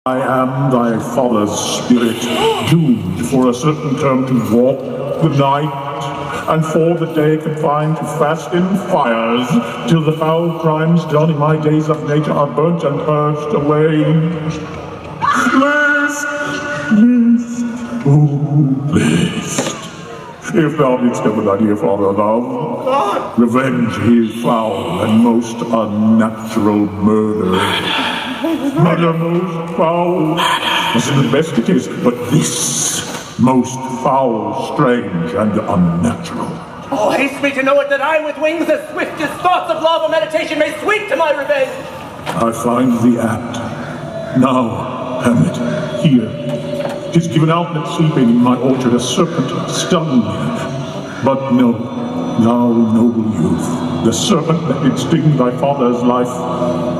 I am thy father's spirit, doomed for a certain term to walk the night, and for the day confined to fast in fires, till the foul crimes done in my days of nature are burnt and purged away. List, oh, list. If thou didst ever thy dear father love, revenge his foul and most unnatural murder. Murder most foul. As in the best it is, but this most foul, strange, and unnatural. Oh, haste me to know it, that I with wings as swift as thoughts of love or meditation may sweep to my revenge. I find thee apt. Now, Hamlet, here. 'Tis given out that sleeping in my orchard a serpent stung me. But no, thou noble youth, the serpent that did sting thy father's life,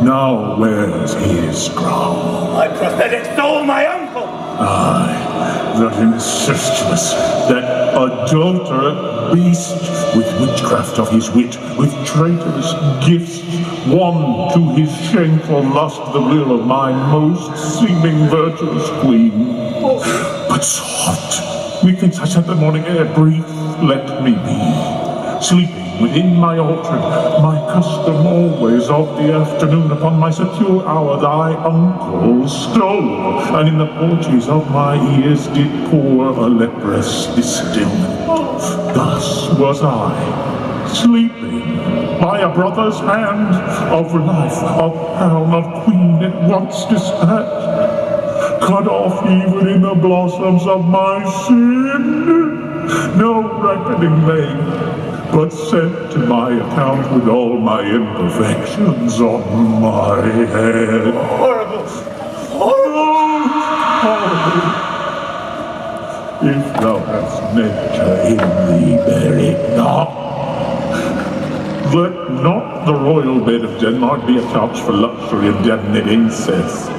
now wears his crown. My prophetic soul, my uncle! Aye, that incestuous, that adulterate beast, with witchcraft of his wit, with traitorous gifts, won to his shameful lust the will of my most seeming virtuous queen. But soft, methinks I scent the morning air, breathe, let me be. Sleeping within my orchard, my custom always of the afternoon, upon my secure hour thy uncle stole, and in the porches of my ears did pour a leprous distillment. Thus was I, sleeping by a brother's hand, of life, of crown, of queen at once dispatched, cut off even in the blossoms of my sin, no reckoning made, but sent to my account with all my imperfections on my head. Horrible! Horrible! If thou hast nature in thee, bear it not. Let not the royal bed of Denmark be a couch for luxury and damned incest.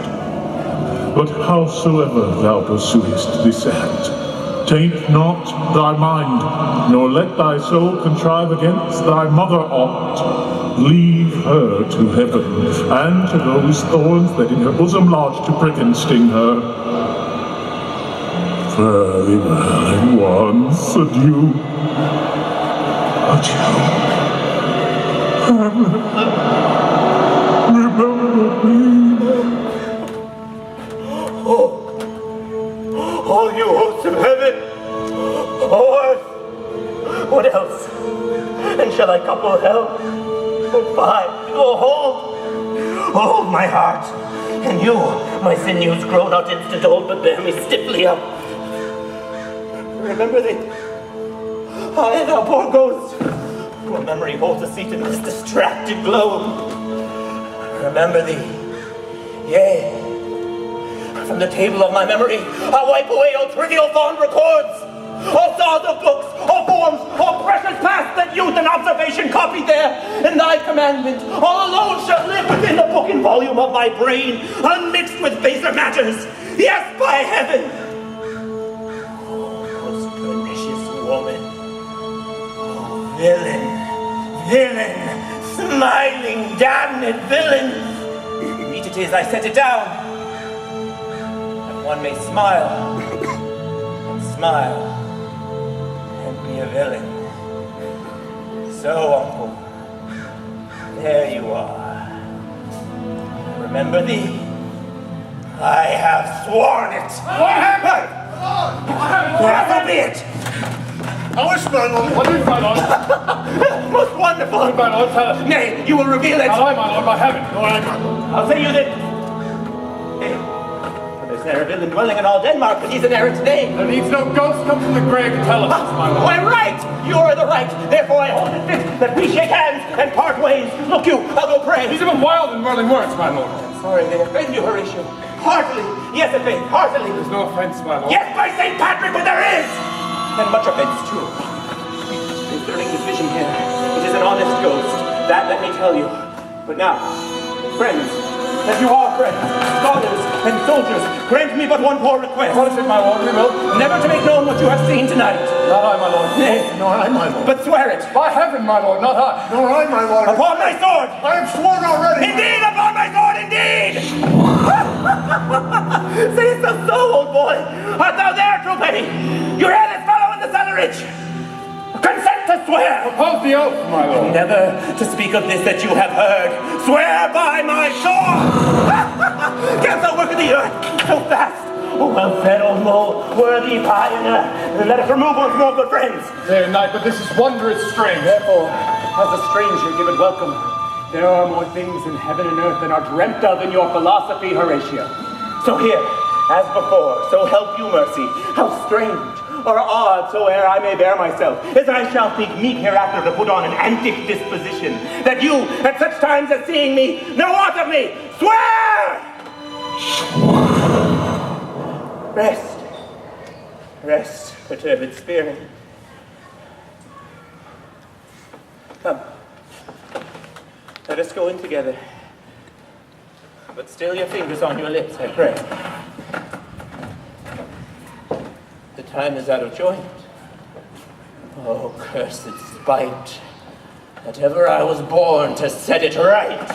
But howsoever thou pursuest this act, taint not thy mind, nor let thy soul contrive against thy mother aught. Leave her to heaven, and to those thorns that in her bosom lodge to prick and sting her. Fare thee well, and once adieu. Adieu. Remember me. All you hosts of heaven! Oh, earth! What else? And shall I couple hell? Oh, fie! Oh, hold my heart! And you, my sinews grow not instant old, but bear me stiffly up. Remember thee! Aye, thou poor ghost! Your memory holds a seat in this distracted globe. Remember thee! Yea! From the table of my memory, I wipe away all trivial fond records, all saws of books, all forms, all precious past that youth and observation copied there, and thy commandment all alone shall live within the book and volume of my brain, unmixed with baser matters. Yes, by heaven! Oh, most pernicious woman! Oh, villain, smiling, damned villain! Meet it is I set it down. One may smile, and be a villain. So, uncle, there you are. Remember thee? I have sworn it. What happened? That be it. I wish, my lord. What is, my lord? Most wonderful. What, my lord? Tell us. Nay, you will reveal it. Not I, my lord, by heaven. No, I can't. I'll say you that. Is there a villain dwelling in all Denmark, but he's an errant name? There needs no ghost come from the grave to tell us this, my lord. Why, right! You are the right. Therefore I hold it fit that we shake hands and part ways. Look you, I'll go pray. He's even wild in whirling words, my lord. Sorry, they offend you, Horatio. Heartily. Yes, offend. Heartily. There's no offense, my lord. Yes, by St. Patrick, but there is! And much offense, too. Concerning this vision here, it is an honest ghost. That let me tell you. But now, friends, as you are friends, scholars, and soldiers, grant me but one poor request. What is it, my lord? We will. Never to make known what you have seen tonight. Not I, my lord. Nay, Nor I, my lord. but swear it. By heaven, my lord, not I. Nor I, my lord. Upon my sword! I have sworn already. Indeed, upon my sword, indeed! Sayest thou so, old boy? Art thou there, true penny? You hear this fellow in the cellarage? Consent to swear! Propose the oath, my lord. Never to speak of this that you have heard. Swear by my sword! Canst thou work of the earth so fast? O well-fed old mole, worthy pioneer, let us remove one from all good friends. Day and night, but this is wondrous strange. Therefore, as a stranger, give it welcome. There are more things in heaven and earth than are dreamt of in your philosophy, Horatio. So here, as before, so help you mercy, how strange or odd soe'er I may bear myself, as I shall think meet hereafter to put on an antic disposition, that you, at such times as seeing me, know aught of me, swear! Rest, rest, perturbed spirit. Come, let us go in together. But still your fingers on your lips, I pray. The time is out of joint. Oh, cursed spite, that ever I was born to set it right.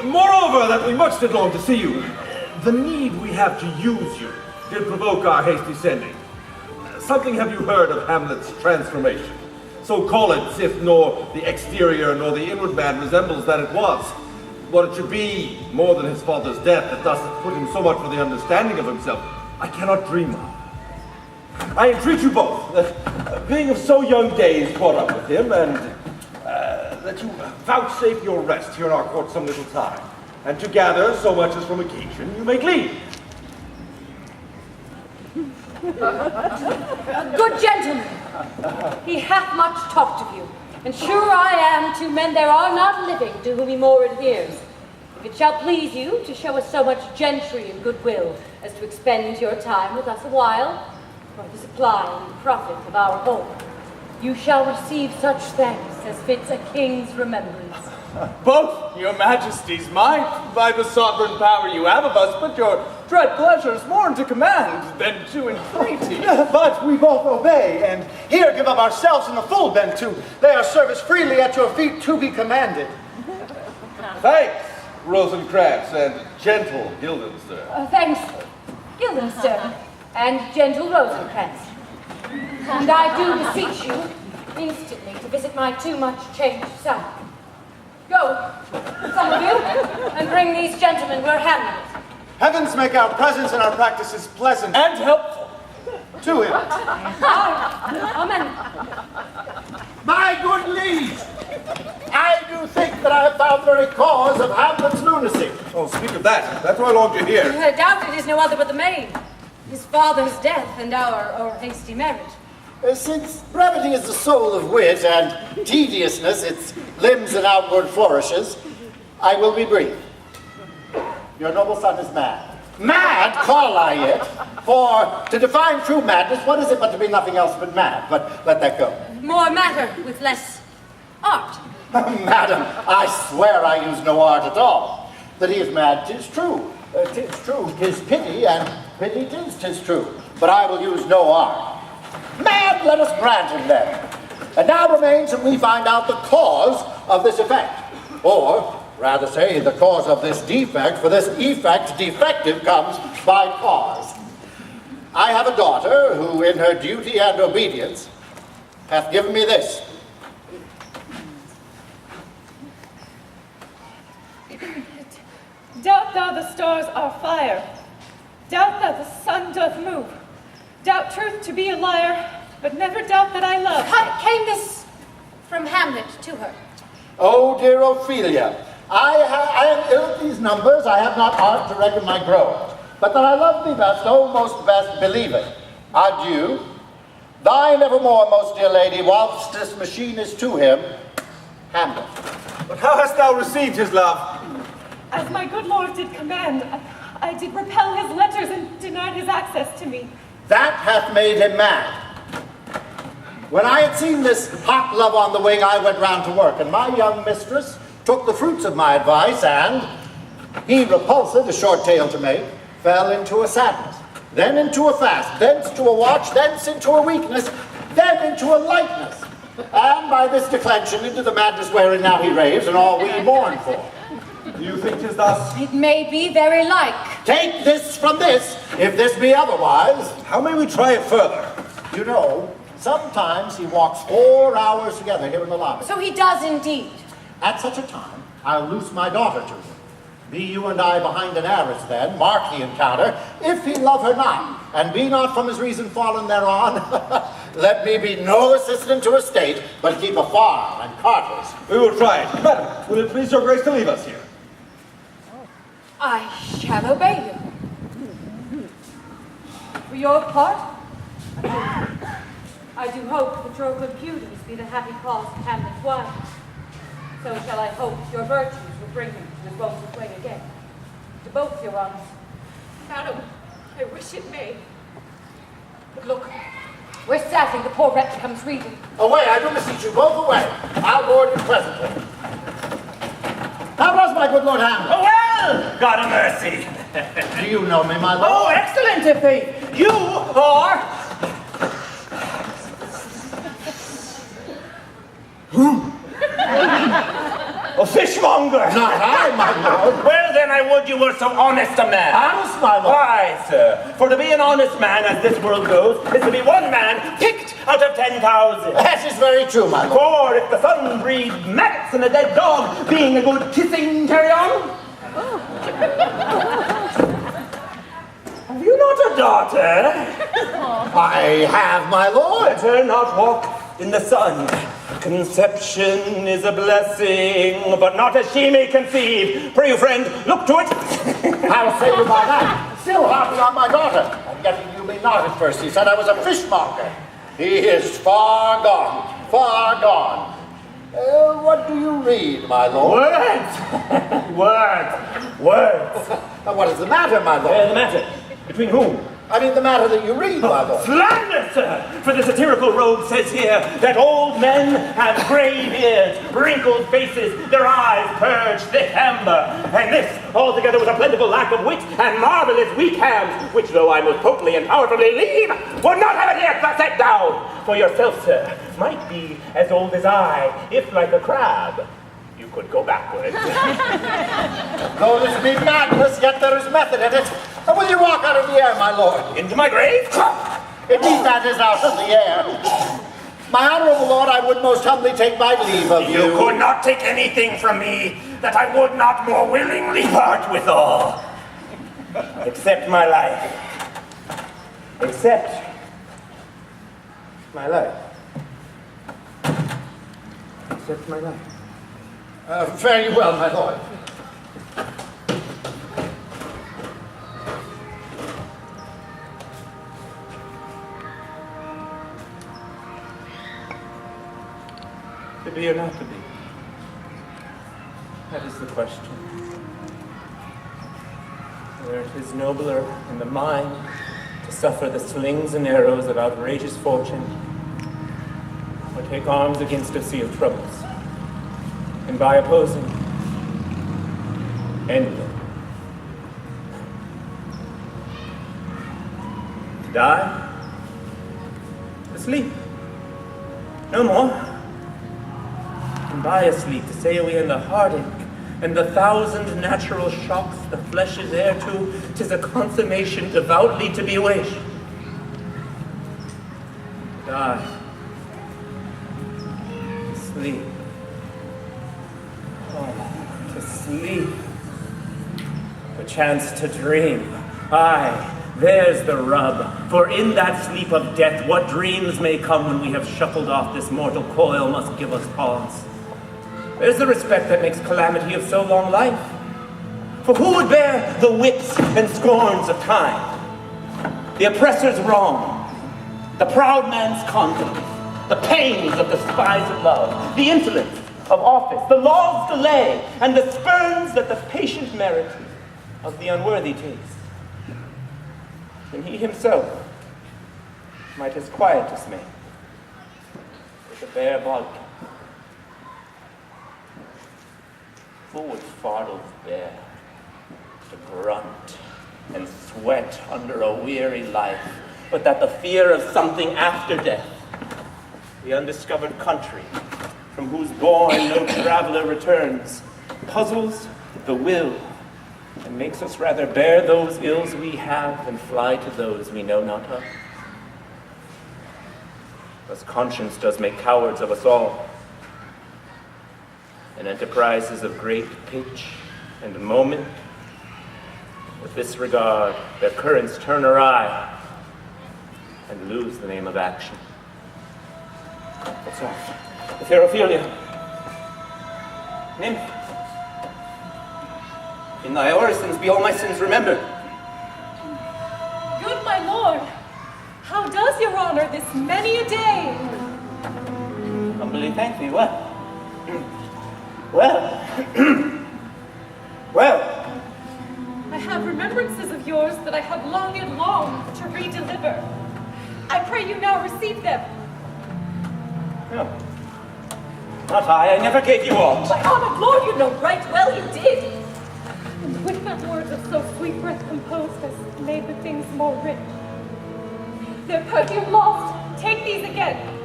Moreover, that we much did long to see you. The need we have to use you did provoke our hasty sending. Something have you heard of Hamlet's transformation? So call it, sith nor the exterior nor the inward man resembles that it was. What it should be, more than his father's death, that thus put him so much for the understanding of himself, I cannot dream of. I entreat you both, that being of so young days caught up with him, and that you vouchsafe your rest here in our court some little time, and to gather so much as from occasion you may glean. Good gentlemen, he hath much talked of you, and sure I am two men there are not living to whom he more adheres. If it shall please you to show us so much gentry and goodwill as to expend your time with us a while, for the supply and profit of our home, you shall receive such thanks as fits a king's remembrance. Both your majesties might, by the sovereign power you have of us, but your dread pleasures more to command than to entreaty. But we both obey, and here give of ourselves in the full bent to lay our service freely at your feet to be commanded. Thanks, Rosencrantz and gentle Guildenstern. Thanks, Guildenstern, and gentle Rosencrantz. And I do beseech you instantly to visit my too much changed son. Go, some of you, and bring these gentlemen where Hamlet. Heavens make our presence and our practices pleasant And helpful. to him. Amen. My good liege, I do think that I have found the very cause of Hamlet's lunacy. Oh, speak of that. That's what I long to hear. I doubt it is no other but the maid. His father's death and our hasty marriage. Since brevity is the soul of wit, and tediousness its limbs and outward flourishes, I will be brief. Your noble son is mad. Mad, call I it, for to define true madness, what is it but to be nothing else but mad? But let that go. More matter with less art. Madam, I swear I use no art at all. That he is mad, 'tis true. 'Tis true, 'tis pity, and pity 'tis true. But I will use no art. Mad, let us grant him then. And now remains that we find out the cause of this effect. Or, rather say, the cause of this defect, for this effect defective comes by cause. I have a daughter who, in her duty and obedience, hath given me this. Doubt thou the stars are fire. Doubt thou the sun doth move. Doubt truth to be a liar, but never doubt that I love. Came this from Hamlet to her? Oh, dear Ophelia, I am ill at these numbers, I have not art to reckon my groans. But that I love thee best, oh, most best, believe it. Adieu. Thine evermore, most dear lady, whilst this machine is to him, Hamlet. But how hast thou received his love? As my good lord did command, I did repel his letters and denied his access to me. That hath made him mad. When I had seen this hot love on the wing, I went round to work, and my young mistress took the fruits of my advice, and he, repulsive, a short tale to make, fell into a sadness, then into a fast, thence to a watch, thence into a weakness, then into a lightness, and by this declension into the madness wherein now he raves, and all we mourn for. Do you think 'tis thus? It may be very like. Take this from this, if this be otherwise. How may we try it further? You know, sometimes he walks 4 hours together here in the lobby. So he does indeed. At such a time, I'll loose my daughter to him. Be you and I behind an arras then, mark the encounter, if he love her not, and be not from his reason fallen thereon, let me be no assistant to a state, but keep a farm and carters. We will try it. Madam, will it please your grace to leave us here? I shall obey you. For your part, I do hope that your good beauties be the happy cause of Hamlet's wife. So shall I hope your virtues will bring him to his wonted way again. To both your honors. Madam, I wish it may. But look, we're sassing, the poor wretch comes reading. Away, I do beseech you, both away. I'll board you presently. How was my good Lord Hamlet? Oh, well, God of mercy. Do you know me, my lord? Oh, excellent, Iffy. You are... A fishmonger. Not I, my lord. Well, then I would you were so honest a man. Honest, my lord? Why, sir, for to be an honest man, as this world goes, is to be one man picked out of 10,000. That is very true, my lord. For if the sun breeds maggots and a dead dog, being a good kissing carry-on. Have you not a daughter? I have, my lord. Let her not walk in the sun. Conception is a blessing, but not as she may conceive. Pray you, friend, look to it. I'll say you by that. Still harping on my daughter. And yet you may not at first. He said I was a fishmonger. He is far gone, far gone. What do you read, my lord? Words! Words! Words! What is the matter, my lord? The matter? Between whom? I mean the matter that you read, my lord. Slander, sir! For the satirical rogue says here that old men have grey beards, wrinkled faces, their eyes purge thick amber, and this, altogether with a plentiful lack of wit and marvellous weak hands, which though I most potently and powerfully leave, would not have it here set down. For yourself, sir, might be as old as I, if like a crab, you could go backwards. Though this be madness, yet there is method in it. And will you walk out of the air, my lord? Into my grave? Indeed, that is out of the air. My honorable lord, I would most humbly take my leave of you. You could not take anything from me that I would not more willingly part withal. Except my life. Except my life. Except my life. Very well, my lord. To be or not to be? That is the question. Whether it is nobler in the mind to suffer the slings and arrows of outrageous fortune, or take arms against a sea of troubles, and by opposing, end them. To die? To sleep? No more. And by a sleep to say away in the heartache and the thousand natural shocks the flesh is heir to, 'tis a consummation devoutly to be wished. To die. To sleep. Oh, to sleep. Perchance to dream. Aye, there's the rub. For in that sleep of death, what dreams may come when we have shuffled off this mortal coil must give us pause. There's the respect that makes calamity of so long life. For who would bear the whips and scorns of time? The oppressor's wrong, the proud man's conduct, the pains of the spies of love, the insolence of office, the law's delay, and the spurns that the patient merit of the unworthy taste. And he himself might his quietus make with a bare body. Who would fardels bear to grunt and sweat under a weary life, but that the fear of something after death, the undiscovered country from whose bourne no traveler returns, puzzles the will and makes us rather bear those ills we have than fly to those we know not of? Thus conscience does make cowards of us all, and enterprises of great pitch and moment, with this regard, their currents turn awry and lose the name of action. What's that? The fair Ophelia. Nymph, in thy orisons be all my sins remembered. Good my lord, how does your honor this many a day? Humbly thank thee. Well, well. I have remembrances of yours that I have longed to redeliver. I pray you now receive them. No, not I never gave you aught. My honored lord, you know right well you did. And with that words of so sweet breath composed as made the things more rich. Their perfume lost, take these again.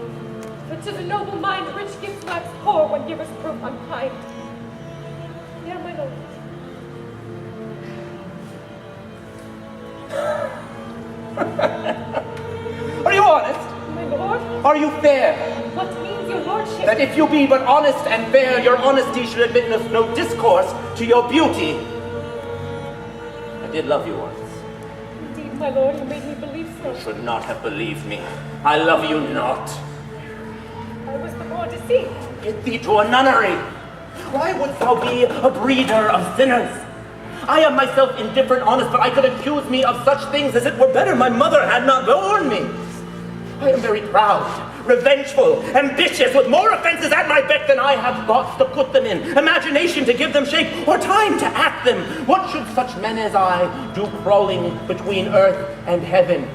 But to the noble mind, rich gifts wax poor when givers prove unkind. Here, my lord. Are you honest? My lord? Are you fair? What means your lordship? That if you be but honest and fair, your honesty should admit us no discourse to your beauty. I did love you once. Indeed, my lord, you made me believe so. You should not have believed me. I love you not. I was the more deceived. Get thee to a nunnery. Why wouldst thou be a breeder of sinners? I am myself indifferent, honest, but I could accuse me of such things as it were better my mother had not borne me. I am very proud, revengeful, ambitious, with more offenses at my beck than I have thoughts to put them in, imagination to give them shape, or time to act them. What should such men as I do crawling between earth and heaven?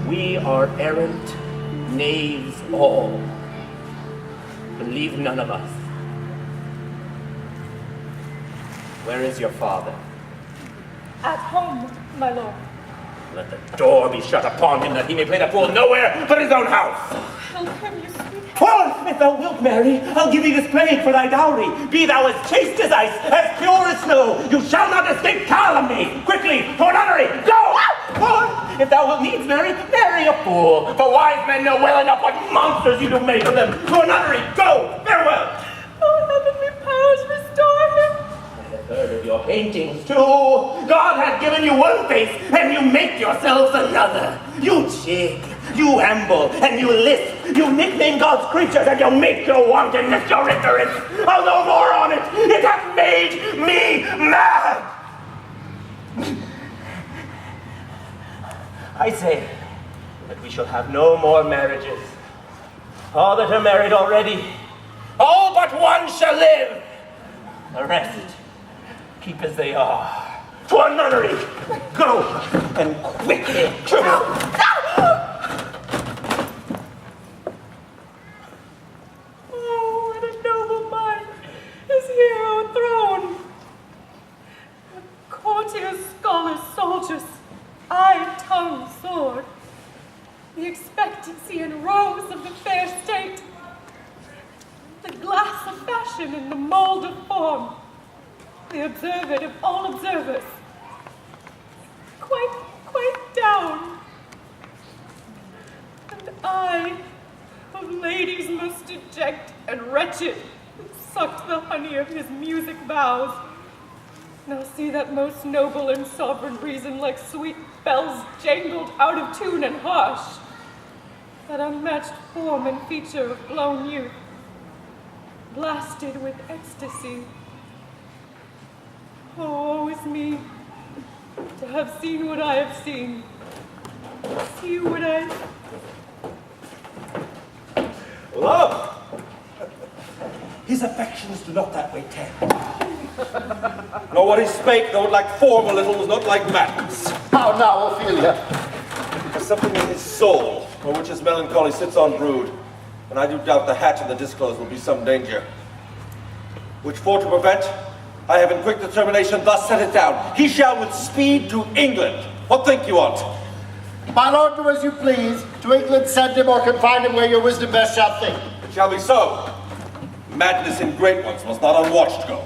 We are errant knaves all. Believe none of us. Where is your father? At home, my lord. Let the door be shut upon him, that he may play the fool nowhere but his own house. Help him, you sweet. For if thou wilt marry, I'll give thee this plague for thy dowry. Be thou as chaste as ice, as pure as snow. You shall not escape calumny. Quickly, to a nunnery, go! Or, if thou wilt needs marry, marry a fool. For wise men know well enough what monsters you do make of them. To a nunnery, go! Farewell! Oh, heavenly powers, restore him. Heard of your paintings too. God hath given you one face, and you make yourselves another. You jig, you amble, and you lisp. You nickname God's creatures, and you make your wantonness your ignorance. I'll no more on it. It hath made me mad. I say that we shall have no more marriages. All that are married already, all but one shall live. The rest, keep as they are. To a nunnery! Go, and quickly! Oh, what a noble mind is here on throne! Courtiers, scholars, soldiers, eye, tongue, sword. The expectancy and rose of the fair state. The glass of fashion and the mold of form. The observant of all observers. Quite down. And I, of ladies most deject and wretched, sucked the honey of his music vows. Now see that most noble and sovereign reason like sweet bells jangled out of tune and harsh. That unmatched form and feature of blown youth, blasted with ecstasy. Oh, woe is me, to have seen what I have seen. See what I... Love! His affections do not that way tend. Nor what he spake, though it like form a little, was not like madness. How now, Ophelia? There's something in his soul, for which his melancholy sits on brood, and I do doubt the hatch and the disclose will be some danger. Which for to prevent, I have in quick determination thus set it down. He shall with speed to England. What think you on't? My lord, do as you please. To England send him, or confine him where your wisdom best shall think. It shall be so. Madness in great ones must not unwatched go.